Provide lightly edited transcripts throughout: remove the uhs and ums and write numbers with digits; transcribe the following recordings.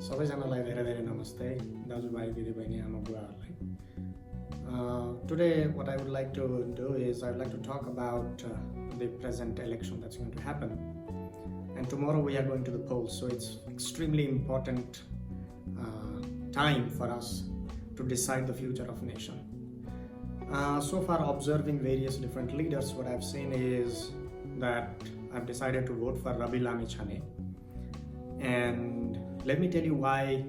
सबैजनालाई धेरै धेरै नमस्ते दाजुभाइ दिदीबहिनी आमा बुवाहरूलाई. Today what I would like to do is I would like to talk about the present election that's going to happen, and tomorrow we are going to the polls, so it's extremely important time for us to decide the future of nation. So far, observing various different leaders, what I've seen is that I've decided to vote for Rabi Lamichhane. And let me tell you why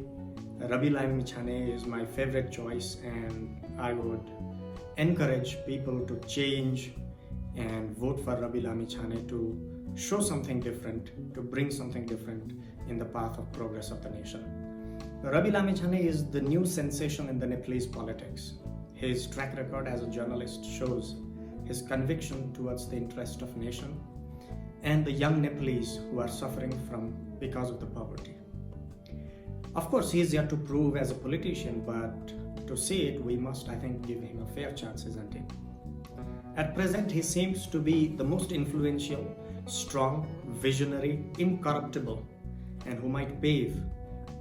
Rabi Lamichhane is my favorite choice, and I would encourage people to change and vote for Rabi Lamichhane to show something different, to bring something different in the path of progress of the nation. Rabi Lamichhane is the new sensation in the Nepalese politics. His track record as a journalist shows his conviction towards the interest of nation and the young Nepalese who are suffering because of the poverty. Of course, he is yet to prove as a politician, but to see it, we must, I think, give him a fair chance, isn't he? At present, he seems to be the most influential, strong, visionary, incorruptible, and who might pave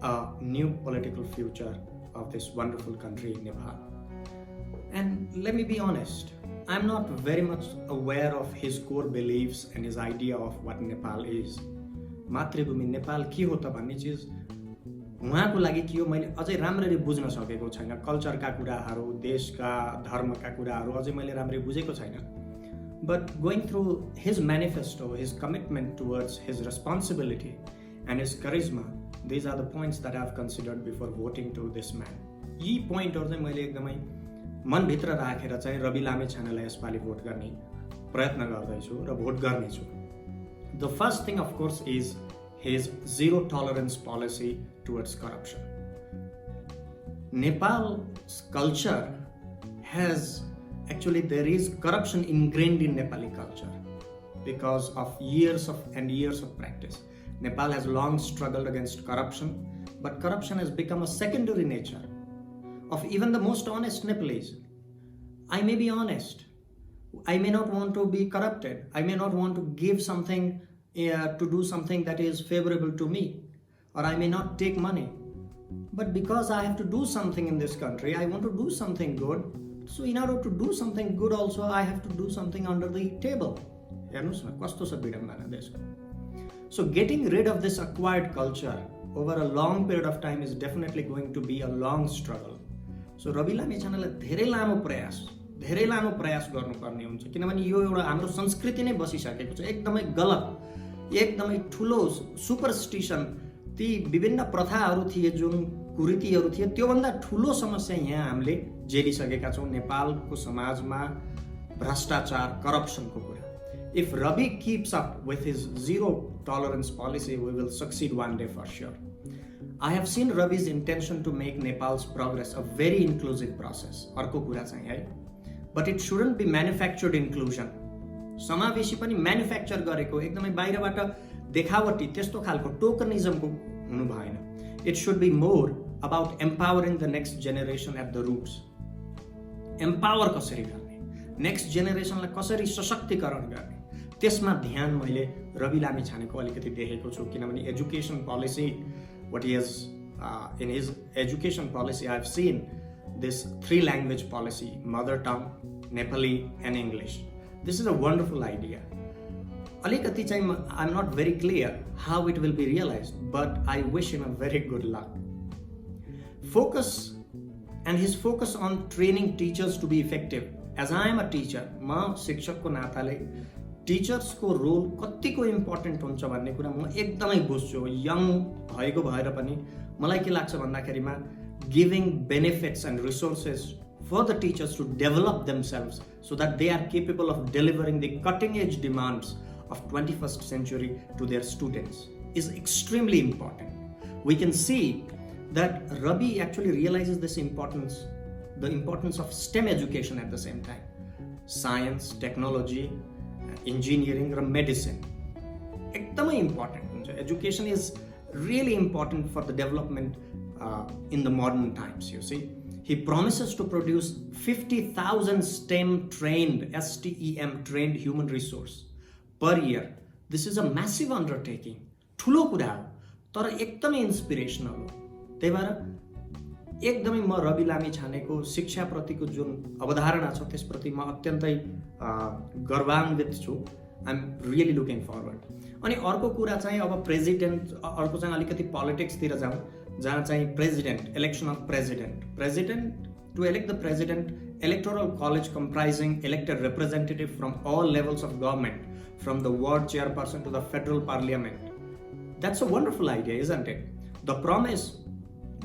a new political future of this wonderful country, Nepal. And let me be honest, I'm not very much aware of his core beliefs and his idea of what Nepal is. मातृभूमि नेपाल के हो त भन्ने चिज उहाँको लागि के हो मैले अझै राम्ररी बुझ्न सकेको छैन. कल्चरका कुराहरू, देशका धर्मका कुराहरू अझै मैले राम्ररी बुझेको छैन. But going through his manifesto, his commitment towards his responsibility and his charisma, these are the points that I've considered before voting to this man. यी पोइन्टहरु चाहिँ मैले एकदमै मनभित्र राखेर चाहिँ रवि लामिछानेलाई यसपालि भोट गर्ने प्रयत्न गर्दैछु र भोट गर्नेछु. The first thing, of course, is his zero tolerance policy towards corruption. Nepal's culture there is corruption ingrained in Nepali culture because of years of practice. Nepal has long struggled against corruption, but corruption has become a secondary nature of even the most honest Nepalese. I may be honest. I may not want to be corrupted. I may not want to give something to do something that is favorable to me, or I may not take money. But because I have to do something in this country, I want to do something good. So in order to do something good also, I have to do something under the table. So getting rid of this acquired culture over a long period of time is definitely going to be a long struggle. So Rabi Lamichhaneलाई धेरै लामो प्रयास गर्नुपर्ने हुन्छ, किनभने यो एउटा हाम्रो संस्कृति नै बसिसकेको छ. एकदमै गलत, एकदमै ठुलो सुपरस्टिसन, ती विभिन्न प्रथाहरू थिए, जुन कुरीतिहरू थिए, त्योभन्दा ठुलो समस्या यहाँ हामीले झेलिसकेका छौँ नेपालको समाजमा, भ्रष्टाचार, करप्सनको कुरा. If Rabi keeps up with his zero tolerance policy, we will succeed one day for sure. I have seen Rabi's intention to make Nepal's progress a very inclusive process. अर्को कुरा चाहिँ है, but it shouldn't be manufactured inclusion. समावेशी पनि manufacture गरेको, एकदमै बाहिरबाट देखावटी त्यस्तो खालको टोकनिजमको हुनु भएन. It should be more about empowering the next generation at the roots. Empower कसरी गर्ने, नेक्स्ट जेनेरेसनलाई कसरी सशक्तिकरण गर्ने, त्यसमा ध्यान मैले रवि लामिछानेको अलिकति देखेको छु. किनभने education policy, what he has in his education policy, I've seen this 3 language policy: mother tongue, Nepali, and English. This is a wonderful idea. Alikati chahi I'm not very clear how it will be realized, but I wish him a very good luck. His focus on training teachers to be effective. As I am a teacher, ma शिक्षकको नाताले teachers को role कतिको important हुन्छ भन्ने कुरा म एकदमै बुझ्छु. Young भएको भएर पनि मलाई के लाग्छ भन्दाखेरिमा giving benefits and resources for the teachers to develop themselves so that they are capable of delivering the cutting edge demands of 21st century to their students is extremely important. We can see that Rabi actually realizes the importance of STEM education at the same time. Science, technology, engineering or medicine. एकदमै important हुन्छ. Education is really important for the development in the modern times, you see. He promises to produce 50,000 STEM trained human resource per year. This is a massive undertaking. ठुलो कुरा हो, तर एकदमै inspirational हो. त्यही भएर एकदमै म रवि लामिछानेको शिक्षाप्रतिको जुन अवधारणा छ त्यसप्रति म अत्यन्तै गर्वान्वित छु। आइ एम रियली लुकिङ फरवर्ड। अनि अर्को कुरा चाहिँ अब अर्को चाहिँ अलिकति पोलिटिक्सतिर जाउँ, जहाँ चाहिँ president, election of president to elect the president, electoral college comprising elected representatives from all levels of government, from the ward chairperson to the federal parliament. That's a wonderful idea, isn't it? The promise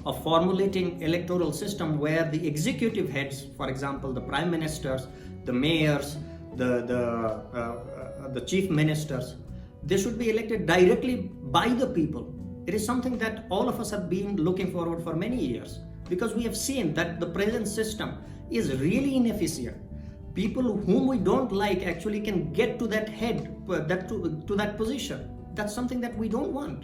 of formulating electoral system where the executive heads, for example, the prime ministers, the mayors, the chief ministers, they should be elected directly by the people. It is something that all of us have been looking forward for many years, because we have seen that the present system is really inefficient. People whom we don't like actually can get to that head, to that position. That's something that we don't want.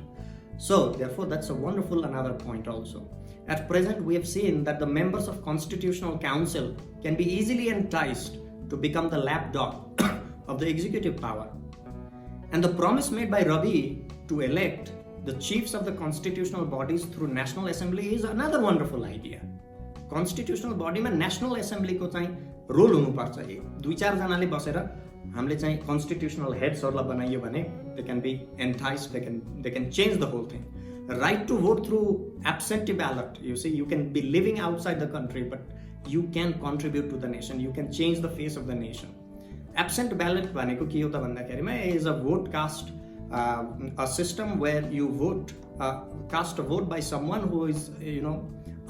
So therefore that's a wonderful another point also. At present we have seen that the members of Constitutional Council can be easily enticed to become the lapdog of the executive power. And the promise made by Rabi to elect the chiefs of the constitutional bodies through National Assembly is another wonderful idea. Constitutional बडीमा national एसेम्ब्लीको चाहिँ role हुनुपर्छ। 2-4 जनाले बसेर हामीले चाहिँ constitutional हेड्सहरूलाई बनाइयो भने they can be enticed, they can change the whole thing. Right to vote through absentee ballot, you see you can be living outside the country but you can contribute to the nation, you can change the face of the nation. Absent ballot भनेको के हो त भन्दाखेरिमा is a vote cast, a system where you vote cast a vote by someone who is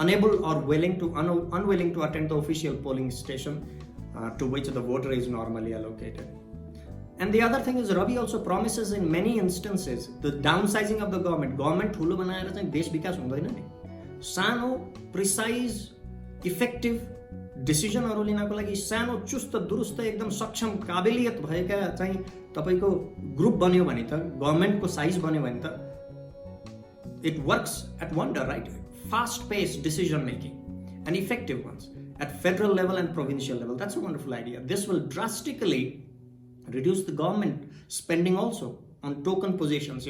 unable or unwilling to attend the official polling station to which the voter is normally allocated. And the other thing is Rabi also promises in many instances the downsizing of the government ठुलो बनाएर चाहिँ देश विकास हुँदैन नि। सानो precise effective डिसिजनहरू लिनको लागि सानो चुस्त दुरुस्त एकदम सक्षम काबिलियत भएका चाहिँ तपाईको ग्रुप बन्यो भने त, गभर्नमेन्टको साइज बन्यो भने त it works at wonder, right? Fast-paced decision making and effective ones at federal level and provincial level. That's a wonderful idea. This will drastically reduce the government spending also on token positions.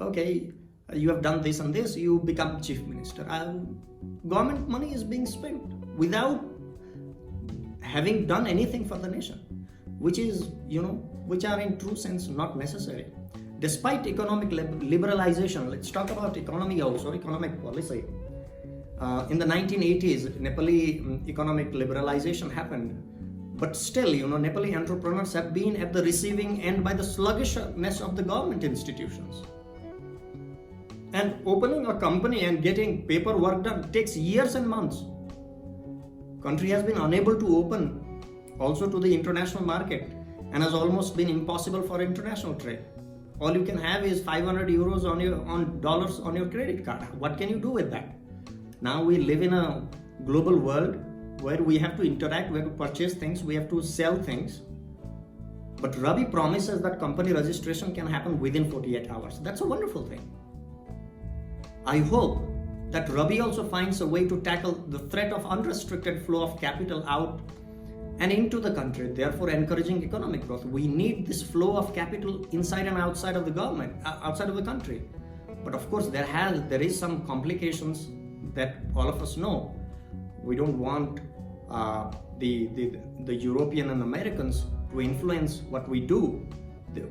Okay, you have done this and this, you become chief minister. Government money is being spent without having done anything for the nation, which is, which are in true sense not necessary. Despite economic liberalization, let's talk about economy also, economic policy. In the 1980s, Nepali economic liberalization happened, but still, Nepali entrepreneurs have been at the receiving end by the sluggishness of the government institutions. And opening a company and getting paperwork done takes years and months. Country has been unable to open also to the international market and has almost been impossible for international trade. All you can have is 500 euros on dollars on your credit card. What can you do with that? Now we live in a global world where we have to interact, we have to purchase things, we have to sell things. But Rabi promises that company registration can happen within 48 hours. That's a wonderful thing. I hope that Rabi also finds a way to tackle the threat of unrestricted flow of capital out and into the country, therefore encouraging economic growth. We need this flow of capital inside and outside of the government, outside of the country. But of course there is some complications that all of us know. We don't want the European and Americans to influence what we do.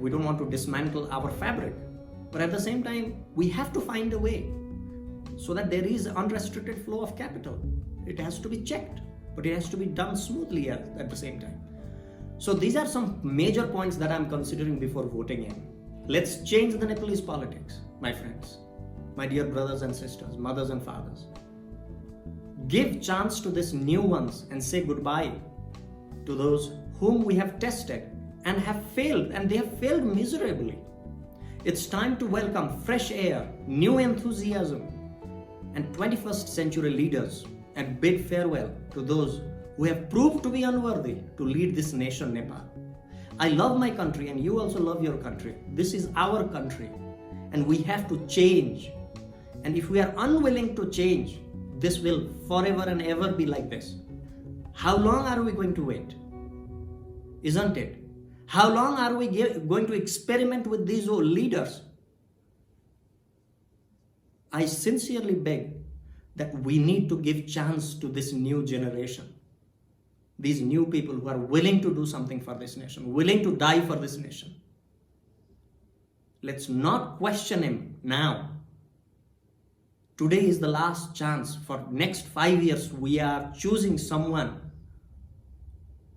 We don't want to dismantle our fabric. But at the same time, we have to find a way so that there is unrestricted flow of capital. It has to be checked, but it has to be done smoothly at the same time. So these are some major points that I'm considering before voting in. Let's change the Nepalese politics, my friends, my dear brothers and sisters, mothers and fathers. Give chance to these new ones and say goodbye to those whom we have tested and have failed, and they have failed miserably. It's time to welcome fresh air, new enthusiasm, and 21st century leaders, and bid farewell to those who have proved to be unworthy to lead this nation, Nepal. I love my country and you also love your country. This is our country and we have to change. And if we are unwilling to change, this will forever and ever be like this. How long are we going to wait? Isn't it? How long are we going to experiment with these old leaders? I sincerely beg that we need to give chance to this new generation, these new people who are willing to do something for this nation, willing to die for this nation. Let's not question him now. Today is the last chance. For next 5 years, we are choosing someone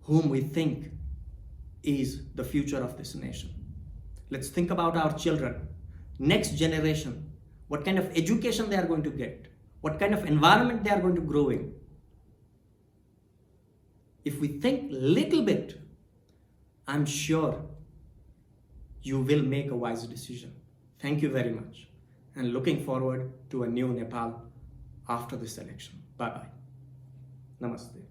whom we think is the future of this nation. Let's think about our children, next generation, what kind of education they are going to get, what kind of environment they are going to grow in. If we think little bit, I'm sure you will make a wise decision. Thank you very much, and looking forward to a new Nepal after this election. Bye-bye. Namaste.